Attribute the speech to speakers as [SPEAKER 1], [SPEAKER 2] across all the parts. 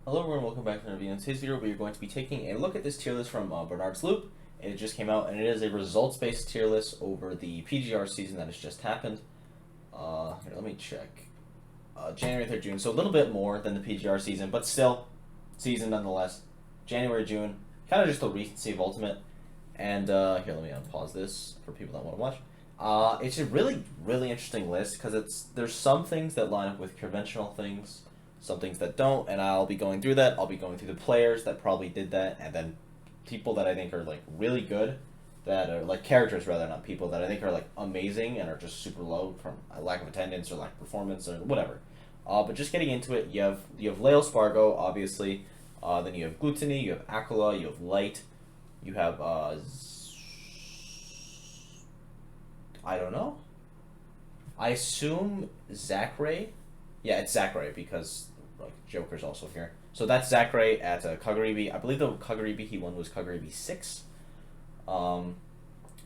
[SPEAKER 1] Hello everyone, welcome back to another video. In today's video, we are going to be taking a look at this tier list from Barnards Loop. It just came out, and it is a results-based tier list over the PGR season that has just happened. Here, let me check. January through June, so a little bit more than the PGR season, but still, season nonetheless. January, June, kind of just the recency of Ultimate. And here, let me unpause this for people that want to watch. It's a really, really interesting list because there's some things that line up with conventional things, some things that don't, and I'll be going through that. I'll be going through the players that probably did that, and then people that I think are like really good, that are like characters rather, not people that I think are like amazing and are just super low from a lack of attendance or lack of performance or whatever. But just getting into it, you have Leo Spargo, obviously. Then you have Gluttony, you have Aquila, you have Light, you have I don't know. I assume Zachary. Yeah, it's Zachary because like Joker's also here. So that's Zachary at Kagaribi. I believe the Kagaribi he won was Kagaribi 6. You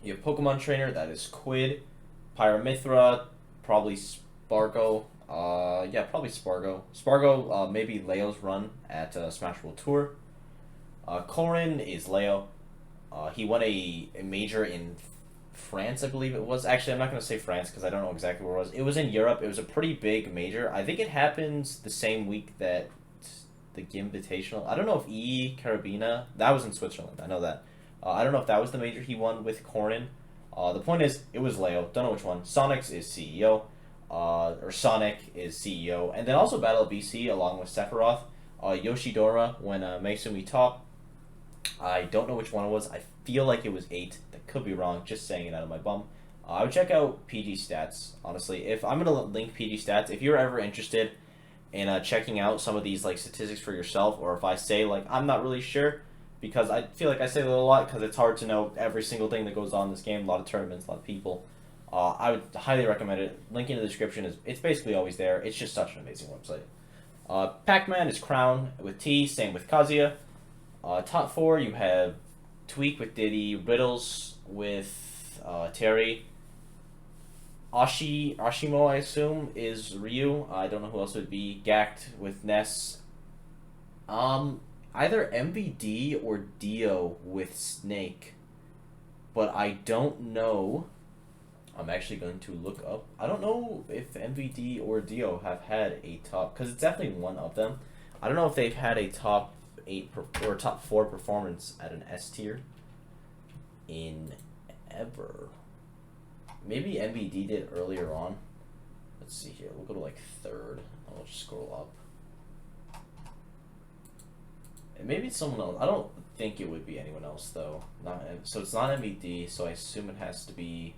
[SPEAKER 1] have Pokemon Trainer, that is Quid. Pyramithra, probably Spargo. Yeah, probably Spargo. Spargo, maybe Leo's run at Smash World Tour. Corin is Leo. He won a major in France, I believe it was. Actually, I'm not going to say France because I don't know exactly where it was. It was in Europe. It was a pretty big major. I think it happens the same week that the Invitational. I don't know if Carabina. That was in Switzerland. I know that. I don't know if that was the major he won with Corin. The point is, it was Leo. Don't know which one. Sonics is CEO. Or Sonic is CEO. And then also Battle of BC along with Sephiroth. Yoshidora when Maisumi top. I don't know which one it was. I feel like it was 8. That could be wrong. Just saying it out of my bum. I would check out pgstats, honestly. If I'm going to link pgstats, if you're ever interested in checking out some of these like statistics for yourself, or if I say like I'm not really sure, because I feel like I say that a lot because it's hard to know every single thing that goes on in this game. A lot of tournaments, a lot of people. I would highly recommend it. Link in the description. It's basically always there. It's just such an amazing website. Pac-Man is Crown with T. Same with Kazuya. Top 4, you have Tweak with Diddy, Riddles with Terry, Ashimo, I assume, is Ryu. I don't know who else it would be. Gact with Ness. Either MVD or Dio with Snake, but I don't know. I'm actually going to look up. I don't know if MVD or Dio have had a top, because it's definitely one of them. I don't know if they've had a top 8 or top 4 performance at an S tier in ever. Maybe MVD did earlier on. Let's see here. We'll go to like 3rd. I'll just scroll up. And maybe it's someone else. I don't think it would be anyone else though. So it's not MVD. So I assume it has to be.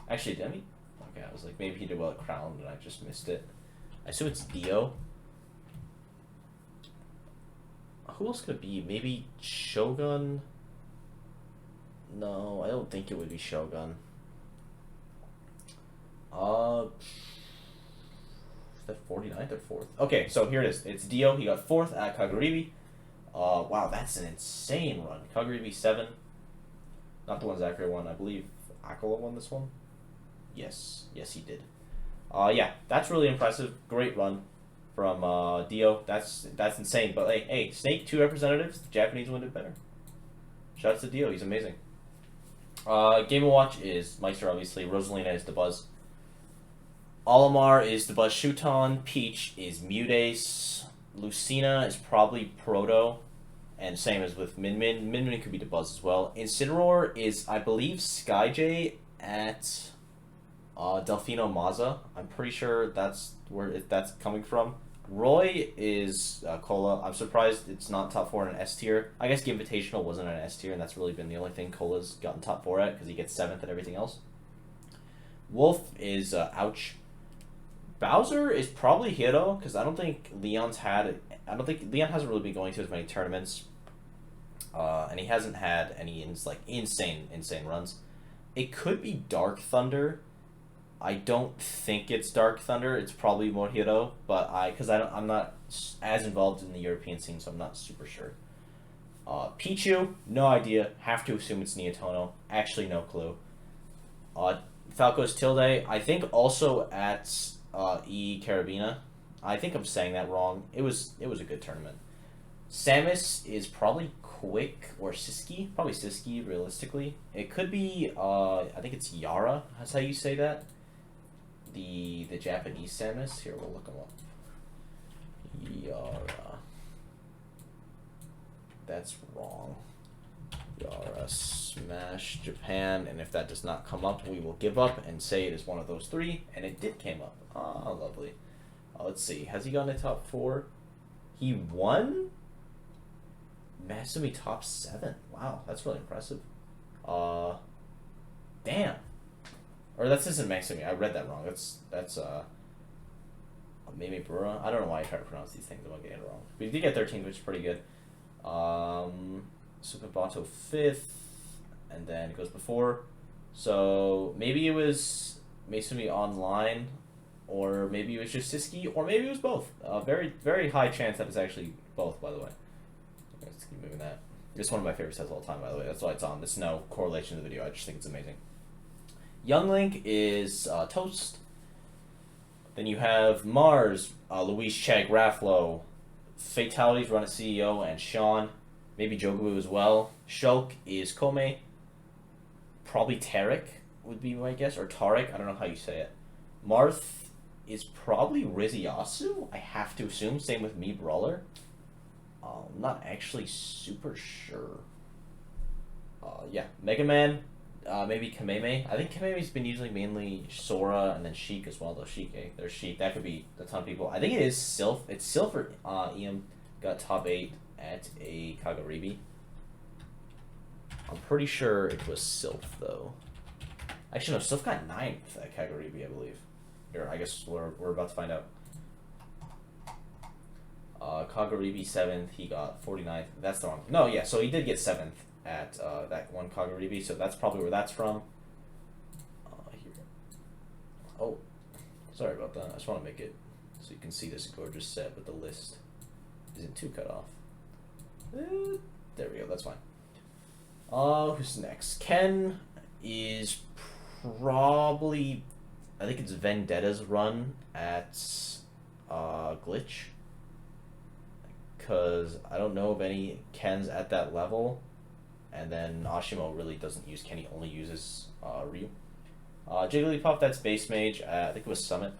[SPEAKER 1] Actually, did okay, I was like maybe he did well at Crown and I just missed it. I assume it's Dio. Who else could it be? Maybe Shogun? No, I don't think it would be Shogun. Is that 49th or 4th? Okay, so here it is. It's Dio. He got 4th at Kagaribi. Wow, that's an insane run. Kagaribi 7. Not the one Zachary won. I believe Aquila won this one. Yes, he did. Yeah, that's really impressive. Great run from Dio. That's insane. But hey, Snake 2 representatives. The Japanese one did better. Shouts to Dio. He's amazing. Game & Watch is Meister, obviously. Rosalina is the Buzz. Olimar is the Buzz Shuton. Peach is Mudace. Lucina is probably Proto. And same as with Min Min. Min Min could be the Buzz as well. Incineroar is, I believe, Skyjay at Delfino Mazza. I'm pretty sure that's where that's coming from. Roy is Cola. I'm surprised it's not top 4 in an S tier. I guess the Invitational wasn't an S tier, and that's really been the only thing Cola's gotten top 4 at because he gets 7th at everything else. Wolf is Ouch. Bowser is probably Hiro because I don't think Leon hasn't really been going to as many tournaments, and he hasn't had any insane runs. It could be Dark Thunder. I don't think it's Dark Thunder. It's probably more Hiro, but I'm not as involved in the European scene, so I'm not super sure. Pichu, no idea. Have to assume it's Neotono. Actually, no clue. Falco's Tilde, I think also at Carabina. I think I'm saying that wrong. It was a good tournament. Samus is probably Quick or Siski. Probably Siski, realistically. It could be, I think it's Yara. That's how you say that. The Japanese Samus. Here, we'll look them up. Yara. That's wrong. Yara Smash Japan, and if that does not come up, we will give up and say it is one of those three, and it did came up. Ah, lovely. Let's see. Has he gotten a top 4? He won? Masumi top 7. Wow, that's really impressive. Damn. Or that isn't Masumi. I read that wrong. That's Mimi Burra. I don't know why I try to pronounce these things. I'm getting it wrong. But he did get 13, which is pretty good. Sukabato 5th, and then it goes before. So maybe it was Masumi online, or maybe it was just Siski, or maybe it was both. Very, very high chance that it's actually both, by the way. Let's keep moving that. It's one of my favorite sets of all time, by the way. That's why it's on. There's no correlation to the video. I just think it's amazing. Young Link is Toast. Then you have Mars, Louise Chegg, Rafflo, Fatalities, Run at CEO, and Sean. Maybe Jogabu as well. Shulk is Kome. Probably Tarek would be my guess, or Tarek. I don't know how you say it. Marth is probably Riziasu, I have to assume. Same with me, Brawler. I'm not actually super sure. Yeah, Mega Man. Maybe Kameme. I think Kameme's been usually mainly Sora and then Sheik as well, though. Sheik, there's Sheik. That could be a ton of people. I think it is Sylph. It's Sylph or Ian got top 8 at a Kagaribi. I'm pretty sure it was Sylph, though. Actually, no, Sylph got 9th at Kagaribi, I believe. Here, I guess we're about to find out. Kagaribi 7th, he got 49th. That's the wrong. No, yeah, so he did get 7th at that one Kagaribi, so that's probably where that's from. Here. Oh, sorry about that. I just want to make it so you can see this gorgeous set, but the list isn't too cut off. There we go, that's fine. Who's next? Ken is probably, I think it's Vendetta's run at Glitch. Because I don't know of any Kens at that level. And then Ashimo really doesn't use Ken, he only uses Ryu. Jigglypuff, that's Base Mage, I think it was Summit.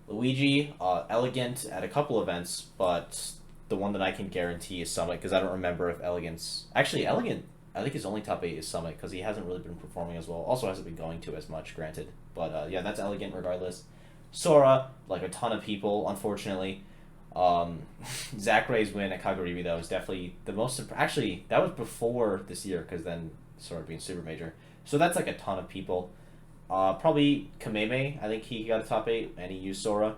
[SPEAKER 1] Luigi, Elegant at a couple events, but the one that I can guarantee is Summit, because I don't remember if Elegant's... Actually, Elegant, I think his only top 8 is Summit, because he hasn't really been performing as well. Also hasn't been going to as much, granted. But yeah, that's Elegant regardless. Sora, like a ton of people, unfortunately. Zach Ray's win at Kagaribi, though, was definitely the most... Actually, that was before this year, because then Sora being Super Major. So that's like a ton of people. Probably Kameme, I think he got a top 8, and he used Sora.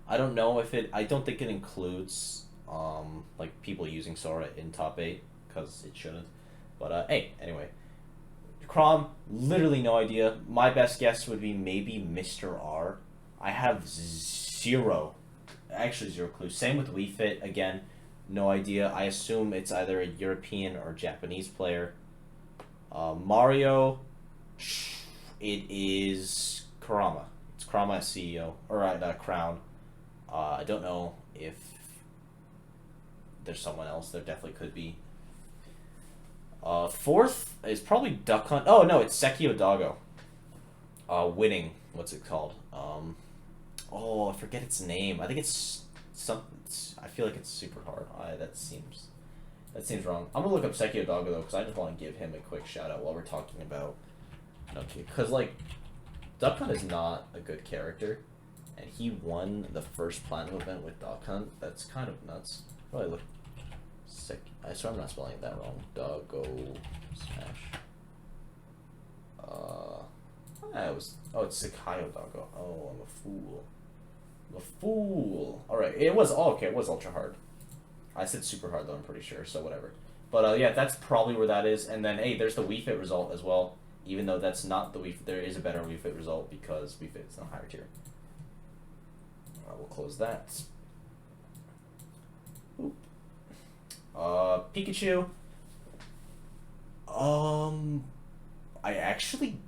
[SPEAKER 1] I don't know if it... I don't think it includes, like, people using Sora in top 8, because it shouldn't. But, hey, anyway. Chrom, literally no idea. My best guess would be maybe Mr. R. I have zero clue. Same with Wii Fit, again, no idea. I assume it's either a European or Japanese player. Mario, it is Kurama. It's Kurama as CEO, or at Crown. I don't know if there's someone else. There definitely could be. 4th is probably Duck Hunt. Oh, no, it's Sekio Dago. Winning, what's it called? Oh, I forget its name. I think it's some. I feel like it's super hard. That seems wrong. I'm gonna look up Sekio Dago though, because I just want to give him a quick shout out while we're talking about. Okay, because like, Duck Hunt is not a good character, and he won the first platinum event with Duck Hunt. That's kind of nuts. Probably look. I swear I'm not spelling that wrong. Dago Smash. It's Sakayo Dago. Oh, I'm a fool. Alright, it was ultra hard. I said super hard though, I'm pretty sure, so whatever. But yeah, that's probably where that is. And then, hey, there's the Wii Fit result as well. Even though that's not the Wii Fit, there is a better Wii Fit result because Wii Fit is in a higher tier. We'll close that. Oop. Pikachu. I actually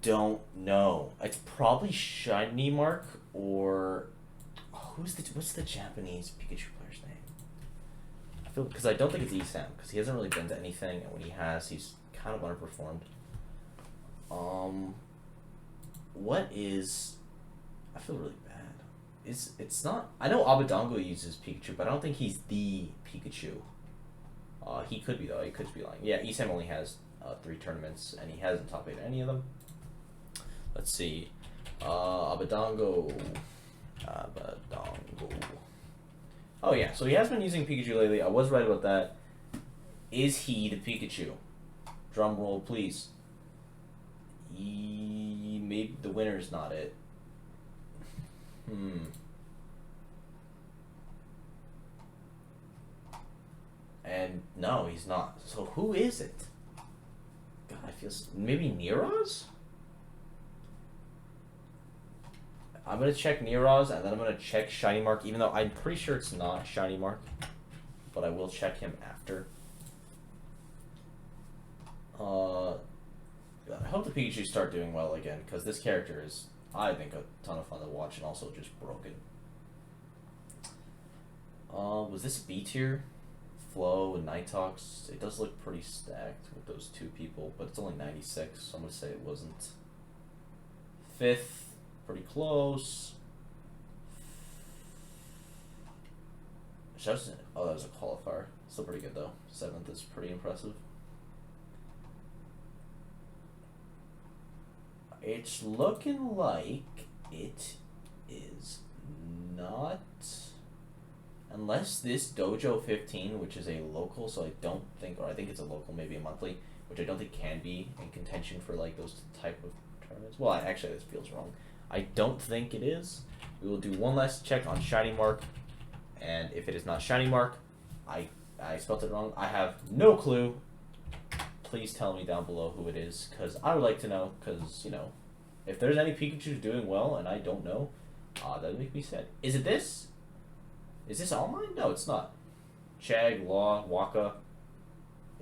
[SPEAKER 1] don't know. It's probably Shiny Mark or what's the Japanese Pikachu player's name? feel because I don't think it's ESAM because he hasn't really been to anything, and when he has, he's kind of underperformed. What is? I feel really bad. It's not? I know Abadongo uses Pikachu, but I don't think he's the Pikachu. He could be though. He could be lying. Yeah, ESAM only has 3 tournaments, and he hasn't top 8 any of them. Let's see. Abadongo. Oh yeah, so he has been using Pikachu lately. I was right about that. Is he the Pikachu? Drum roll, please. Maybe the winner's not it. And no, he's not. So who is it? God, I feel maybe Neroz? I'm gonna check Neroz and then I'm gonna check Shiny Mark, even though I'm pretty sure it's not Shiny Mark. But I will check him after. I hope the Pikachu start doing well again, because this character is, I think, a ton of fun to watch and also just broken. Was this B tier? Flow and Nighthawks. It does look pretty stacked with those 2 people, but it's only 96, so I'm gonna say it wasn't. 5th, pretty close. Oh, that was a qualifier. Still pretty good though. 7th is pretty impressive. It's looking like it is not, unless this Dojo 15, which is a local, so I don't think, or I think it's a local, maybe a monthly, which I don't think can be in contention for like those type of tournaments. Well, actually, this feels wrong. I don't think it is. We will do one last check on Shiny Mark, and if it is not Shiny Mark, I spelled it wrong. I have no clue. Please tell me down below who it is, because I would like to know, because, you know, if there's any Pikachu doing well and I don't know, that would make me sad. Is it this? Is this all mine? No, it's not. Chag, Law, Waka.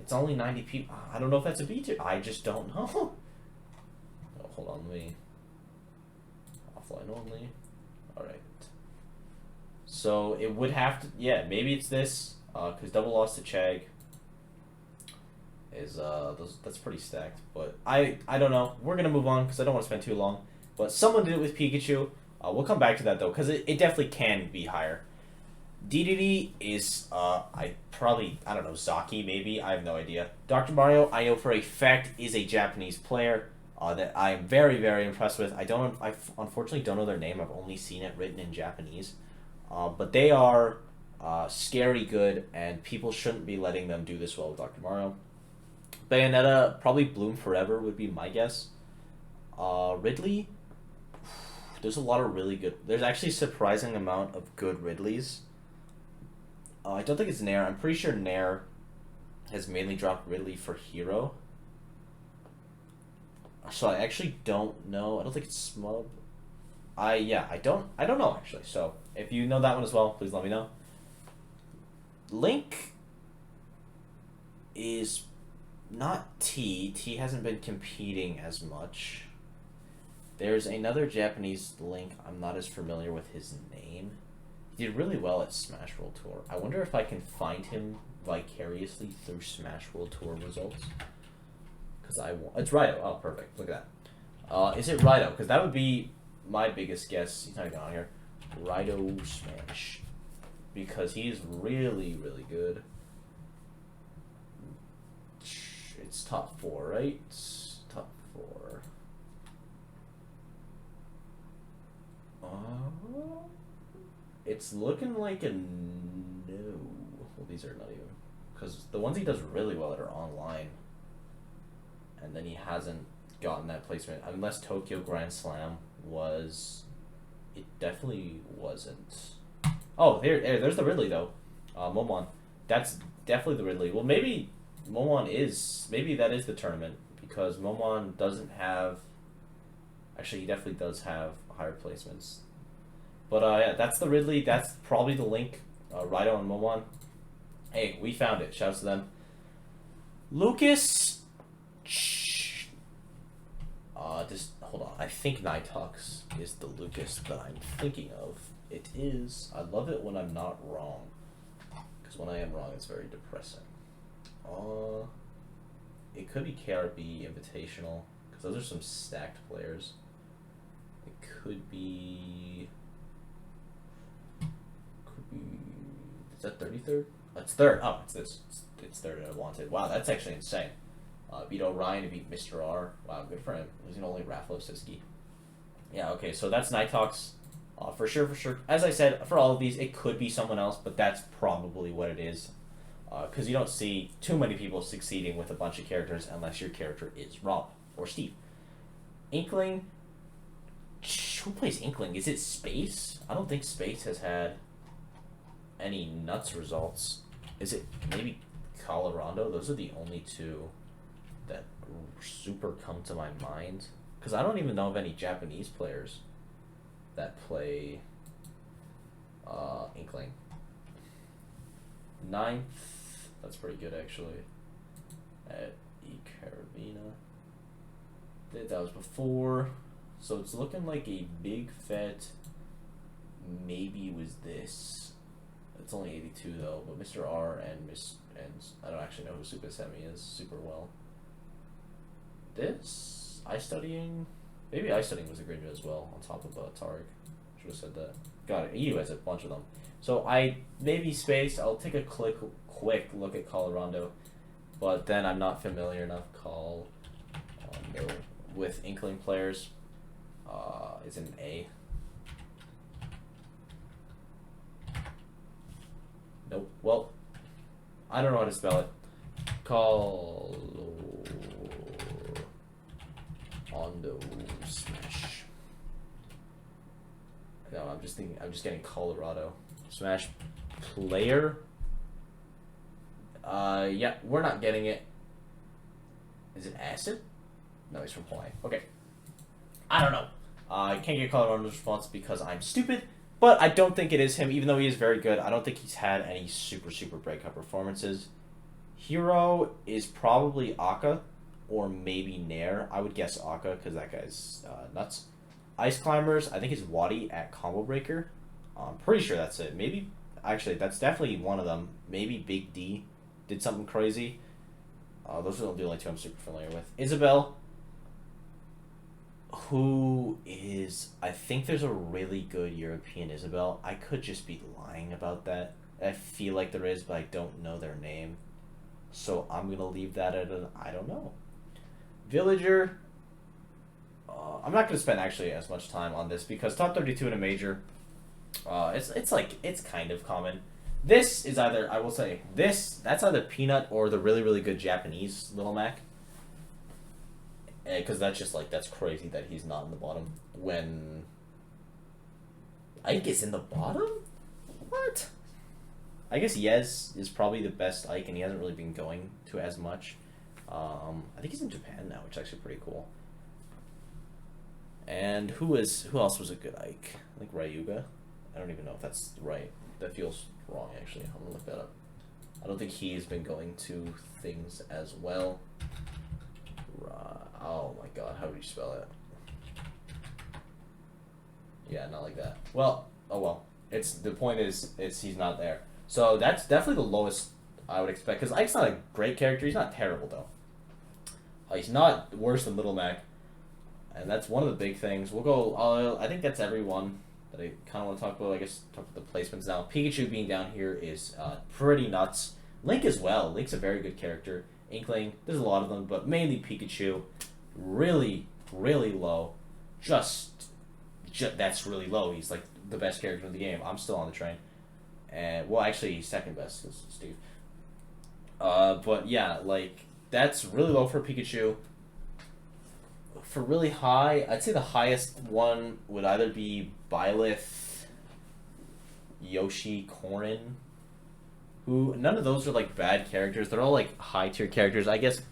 [SPEAKER 1] It's only 90 people. I don't know if that's a B2. I just don't know. Oh, hold on, let me... Offline only. Alright. So, it would have to... Yeah, maybe it's this, because double loss to Chag is that's pretty stacked, but I don't know. We're gonna move on because I don't want to spend too long. But someone did it with Pikachu. We'll come back to that though, because it definitely can be higher. DDD is I don't know, Zaki maybe, I have no idea. Dr. Mario, I know for a fact, is a Japanese player that I am very, very impressed with. I unfortunately don't know their name. I've only seen it written in Japanese, but they are scary good, and people shouldn't be letting them do this well with Dr. Mario. Bayonetta, probably Bloom Forever would be my guess. Ridley, there's a lot of really good... There's actually a surprising amount of good Ridleys. I don't think it's Nair. I'm pretty sure Nair has mainly dropped Ridley for Hero. So I actually don't know. I don't think it's Smub. I don't know actually. So if you know that one as well, please let me know. Link is not T. T hasn't been competing as much. There's another Japanese Link. I'm not as familiar with his name. He did really well at Smash World Tour. I wonder if I can find him vicariously through Smash World Tour results. Because it's Rido. Oh, perfect. Look at that. Is it Rido? Because that would be my biggest guess. He's not even on here. Rido Smash. Because he's really, really good. It's top 4, right? Top 4. It's looking like a no. Well, these are not even, because the ones he does really well that are online, and then he hasn't gotten that placement unless Tokyo Grand Slam was. It definitely wasn't. Oh, there's the Ridley though. Momon. That's definitely the Ridley. Well, maybe Momon is. Maybe that is the tournament, because Momon doesn't have. Actually, he definitely does have higher placements. But yeah, that's the Ridley. That's probably the Link. Rido and Momon. Hey, we found it. Shouts to them. Lucas. Just hold on. I think Nighthawks is the Lucas that I'm thinking of. It is. I love it when I'm not wrong. Because when I am wrong, it's very depressing. It could be KRB Invitational, because those are some stacked players. It could be... Is that 33rd? Oh, it's 3rd. Oh, it's this. It's 3rd I wanted. Wow, that's actually insane. Beat Orion to beat Mr. R. Wow, good for him. Losing only Rafalo Siski. Yeah, okay, so that's Nighthawks. For sure, for sure. As I said, for all of these, it could be someone else, but that's probably what it is. Because you don't see too many people succeeding with a bunch of characters unless your character is Rob or Steve. Inkling. Who plays Inkling? Is it Space? I don't think Space has had any nuts results. Is it maybe Colorado? Those are the only two that super come to my mind. Because I don't even know of any Japanese players that play Inkling. 9th. That's pretty good, actually. At Carabina. That was before. So it's looking like a big fat maybe was this. It's only 82 though, but Mr. R and I don't actually know who Super Semi is super well. This Ice Studying, maybe Ice Studying was a Grinja as well on top of Targ. Should have said that. Got it. EU has a bunch of them. So I maybe Space. I'll take a quick look at Colorado, but then I'm not familiar enough with Inkling players. It's an A. Nope. Well, I don't know how to spell it. Ondo Smash. No, I'm just getting Colorado Smash player. Yeah, we're not getting it. Is it Acid? No, he's from Hawaii. Okay. I don't know. I can't get Colorado's response because I'm stupid, but I don't think it is him, even though he is very good. I don't think he's had any super breakout performances. Hero is probably Akka, or maybe Nair. I would guess Akka, because that guy's nuts. Ice Climbers, I think it's Wadi at Combo Breaker. I'm pretty sure that's it. Maybe, actually, that's definitely one of them. Maybe Big D did something crazy. Those are the only two I'm super familiar with. Isabel, who is... I think there's a really good European Isabel. I could just be lying about that. I feel like there is, but I don't know their name. So I'm going to leave that at an I don't know. Villager... I'm not going to spend actually as much time on this because top 32 in a major, it's kind of common. This is either, I will say, that's either Peanut or the really good Japanese Little Mac. Because that's just that's crazy that he's not in the bottom when Ike is in the bottom? What? I guess Yez is probably the best Ike and he hasn't really been going to as much. I think he's in Japan now, which is actually pretty cool. And who else was a good Ike? I think Ryuga. I don't even know if that's right. That feels wrong, actually. I'm gonna look that up. I don't think he's been going to things as well. Oh my god, how do you spell it? Yeah, not like that. Well, oh well. The point is he's not there. So that's definitely the lowest I would expect. Because Ike's not a great character. He's not terrible, though. He's not worse than Little Mac. And that's one of the big things. We'll go... I think that's everyone that I kind of want to talk about. I guess talk about the placements now. Pikachu being down here is pretty nuts. Link as well. Link's a very good character. Inkling, there's a lot of them, but mainly Pikachu. Really low. That's really low. He's like the best character in the game. I'm still on the train. And well, actually, he's second best because Steve. But yeah, that's really low for Pikachu. For really high, I'd say the highest one would either be Byleth, Yoshi, Corrin. Who none of those are bad characters. They're all high tier characters. I guess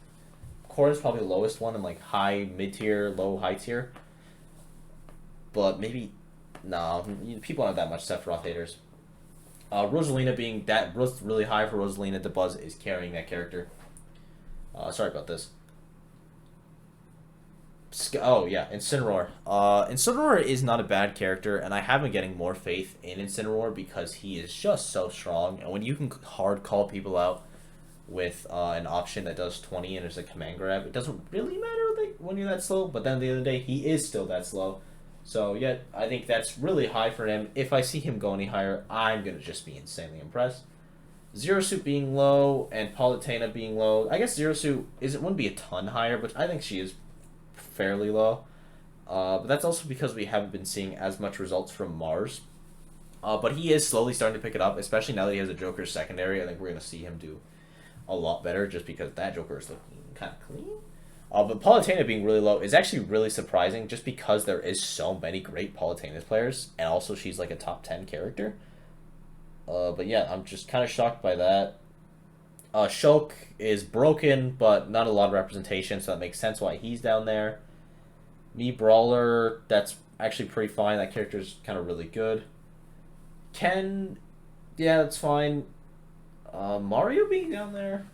[SPEAKER 1] Corrin's probably the lowest one in high mid tier, low high tier. But maybe no, people don't have that much Sephiroth haters. Rosalina being that really high for Rosalina, the Buzz is carrying that character. Sorry about this. Oh yeah, Incineroar. Incineroar is not a bad character, and I have been getting more faith in Incineroar because he is just so strong. And when you can hard call people out with an option that does 20 and there's a command grab, it doesn't really matter like, when you're that slow. But then the other day, he is still that slow. So yeah, I think that's really high for him. If I see him go any higher, I'm gonna just be insanely impressed. Zero Suit being low and Palutena being low. I guess Zero Suit wouldn't be a ton higher, but I think she is fairly low. But that's also because we haven't been seeing as much results from Mars. But he is slowly starting to pick it up, especially now that he has a Joker secondary. I think we're going to see him do a lot better just because that Joker is looking kind of clean. But Palutena being really low is actually really surprising just because there is so many great Palutena players, and also she's like a top 10 character. But yeah, I'm just kind of shocked by that. Shulk is broken, but not a lot of representation, so that makes sense why he's down there. Me Brawler, that's actually pretty fine. That character's kind of really good. Ken, yeah, that's fine. Mario being down there,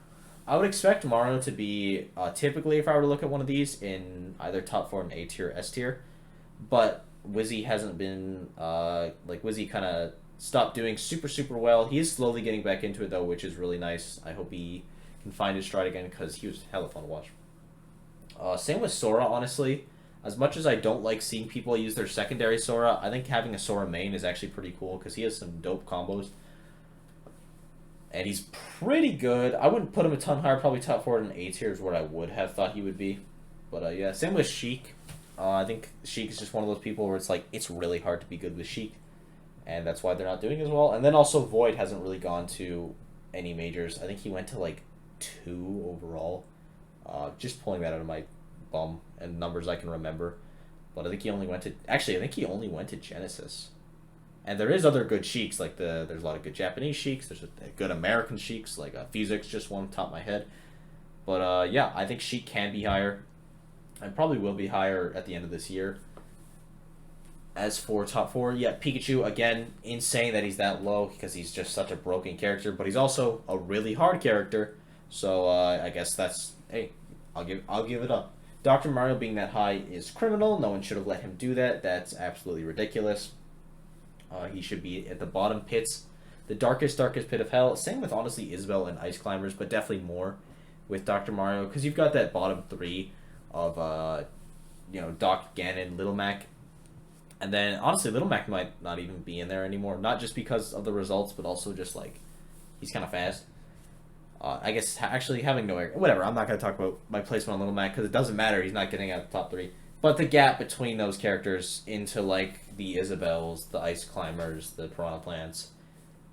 [SPEAKER 1] I would expect Mario to be typically, if I were to look at one of these, in either top 4 and A tier, S tier, but Wizzy hasn't been Wizzy kind of stopped doing super well. He is slowly getting back into it though, which is really nice. I hope he can find his stride again because he was hella fun to watch. Same with Sora, honestly. As much as I don't like seeing people use their secondary Sora, I think having a Sora main is actually pretty cool because he has some dope combos. And he's pretty good. I wouldn't put him a ton higher, probably top 4 and A tier is what I would have thought he would be. But yeah, same with Sheik. I think Sheik is just one of those people where it's like, it's really hard to be good with Sheik. And that's why they're not doing as well. And then also Void hasn't really gone to any majors. I think he went to like 2 overall. Just pulling that out of my bum and numbers I can remember. But I think he only went to... Actually, I think he only went to Genesis. And there is other good Sheiks. Like there's a lot of good Japanese Sheiks. There's good American Sheiks. Like Physics, just one top of my head. But yeah, I think Sheik can be higher. And probably will be higher at the end of this year. As for top 4, yeah, Pikachu, again, insane that he's that low because he's just such a broken character, but he's also a really hard character, so I guess that's, hey, I'll give it up. Dr. Mario being that high is criminal. No one should have let him do that. That's absolutely ridiculous. He should be at the bottom pits, the darkest pit of hell. Same with, honestly, Isabelle and Ice Climbers, but definitely more with Dr. Mario, because you've got that bottom 3 of, Doc, Ganon, Little Mac. And then, honestly, Little Mac might not even be in there anymore. Not just because of the results, but also just, like, he's kind of fast. I guess actually having no air... Whatever, I'm not going to talk about my placement on Little Mac, because it doesn't matter. He's not getting out of the top 3. But the gap between those characters into, like, the Isabelles, the Ice Climbers, the Piranha Plants,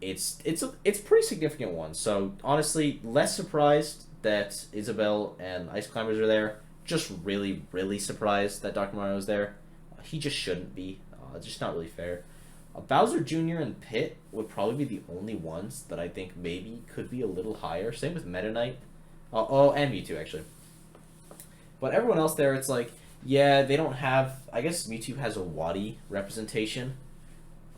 [SPEAKER 1] it's a pretty significant one. So, honestly, less surprised that Isabelle and Ice Climbers are there. Just really, really surprised that Dr. Mario is there. He just shouldn't be. It's just not really fair. Bowser Jr. and Pit would probably be the only ones that I think maybe could be a little higher. Same with Meta Knight. And Mewtwo, actually. But everyone else there, it's like, yeah, they don't have... I guess Mewtwo has a Wadi representation.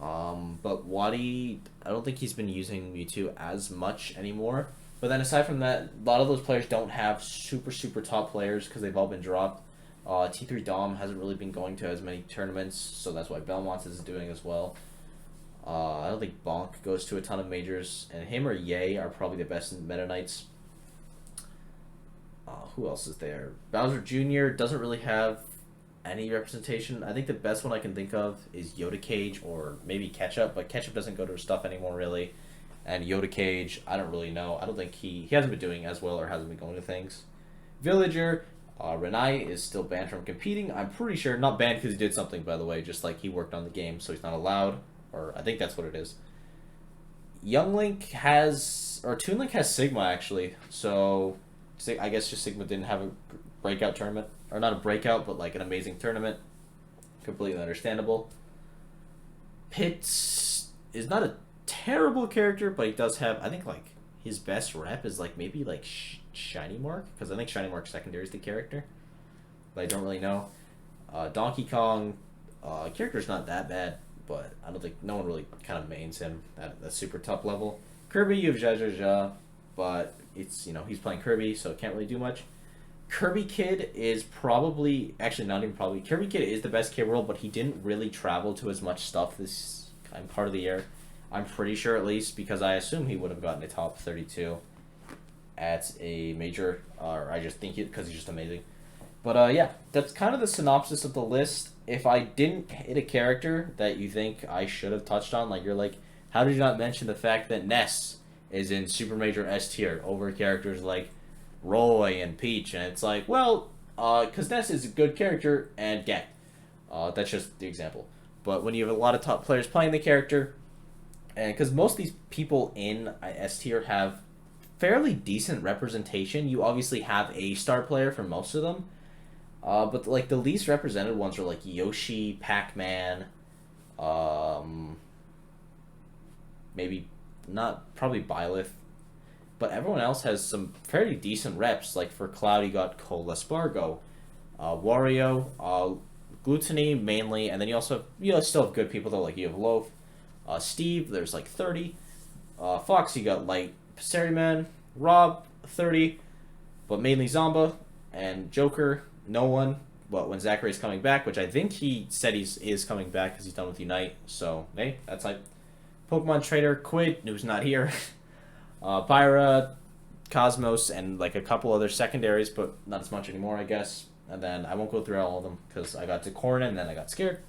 [SPEAKER 1] But Wadi, I don't think he's been using Mewtwo as much anymore. But then aside from that, a lot of those players don't have super top players because they've all been dropped. T3 Dom hasn't really been going to as many tournaments, so that's why Belmont is doing as well. I don't think Bonk goes to a ton of majors, and him or Ye are probably the best in Meta Knights. Who else is there? Bowser Jr. doesn't really have any representation. I think the best one I can think of is Yoda Cage or maybe Ketchup, but Ketchup doesn't go to stuff anymore, really. And Yoda Cage, I don't really know. I don't think he hasn't been doing as well or hasn't been going to things. Villager... Renai is still banned from competing. I'm pretty sure, not banned because he did something, by the way, just like he worked on the game, so he's not allowed, or I think that's what it is. Young Link has, or Toon Link has Sigma, actually, so I guess just Sigma didn't have a breakout tournament, or not a breakout, but like an amazing tournament. Completely understandable. Pitts is not a terrible character, but he does have, I think, like, his best rep is like maybe like Shiny Mark, because I think Shiny Mark secondary is the character, but I don't really know. Donkey Kong, character's not that bad, but I don't think no one really kind of mains him at the super top level. Kirby, you have Zha, but it's he's playing Kirby, so it can't really do much. Kirby Kid is probably actually not even probably Kirby Kid is the best kid world, but he didn't really travel to as much stuff this part of the year. I'm pretty sure at least because I assume he would have gotten a top 32 at a major, or I just think it because he's just amazing. But yeah, that's kind of the synopsis of the list. If I didn't hit a character that you think I should have touched on, like you're like, how did you not mention the fact that Ness is in Super Major S tier over characters like Roy and Peach? And it's like, well, because Ness is a good character and Gek. That's just the example. But when you have a lot of top players playing the character, and because most of these people in S tier have fairly decent representation, you obviously have a star player for most of them. But like the least represented ones are like Yoshi, Pac-Man, maybe not probably Byleth, but everyone else has some fairly decent reps. Like for Cloud, you got Cole Espargo, Wario, Gluttony mainly, and then you also still have good people though. Like you have Loaf, Steve. There's like 30. Fox, you got Light, Passeriman, Rob 30, but mainly Zomba and Joker. No one, but when Zachary's coming back, which I think he said is coming back because he's done with Unite. So hey, that's like Pokemon Trader, Quid, who's not here, Pyra, Cosmos, and like a couple other secondaries, but not as much anymore, I guess. And then I won't go through all of them because I got to Corn and then I got scared.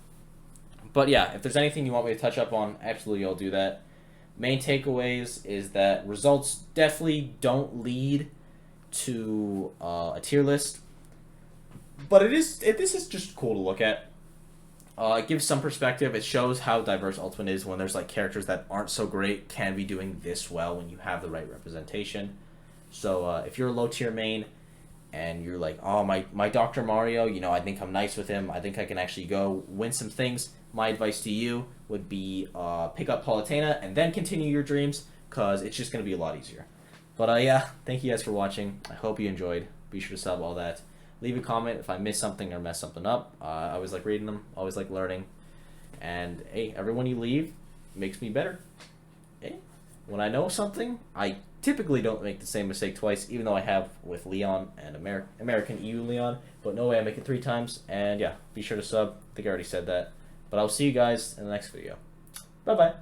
[SPEAKER 1] But yeah, if there's anything you want me to touch up on, absolutely I'll do that. Main takeaways is that results definitely don't lead to a tier list. But this is just cool to look at. It gives some perspective. It shows how diverse Ultimate is when there's like characters that aren't so great can be doing this well when you have the right representation. So if you're a low tier main and you're like, oh my Dr. Mario, I think I'm nice with him. I think I can actually go win some things. My advice to you would be pick up Palutena and then continue your dreams because it's just going to be a lot easier. But yeah, thank you guys for watching. I hope you enjoyed. Be sure to sub all that. Leave a comment if I miss something or mess something up. I always like reading them. Always like learning. And hey, everyone you leave makes me better. Hey, when I know something, I typically don't make the same mistake twice, even though I have with Leon and American EU Leon. But no way, I make it 3 times. And yeah, be sure to sub. I think I already said that. But I'll see you guys in the next video. Bye-bye.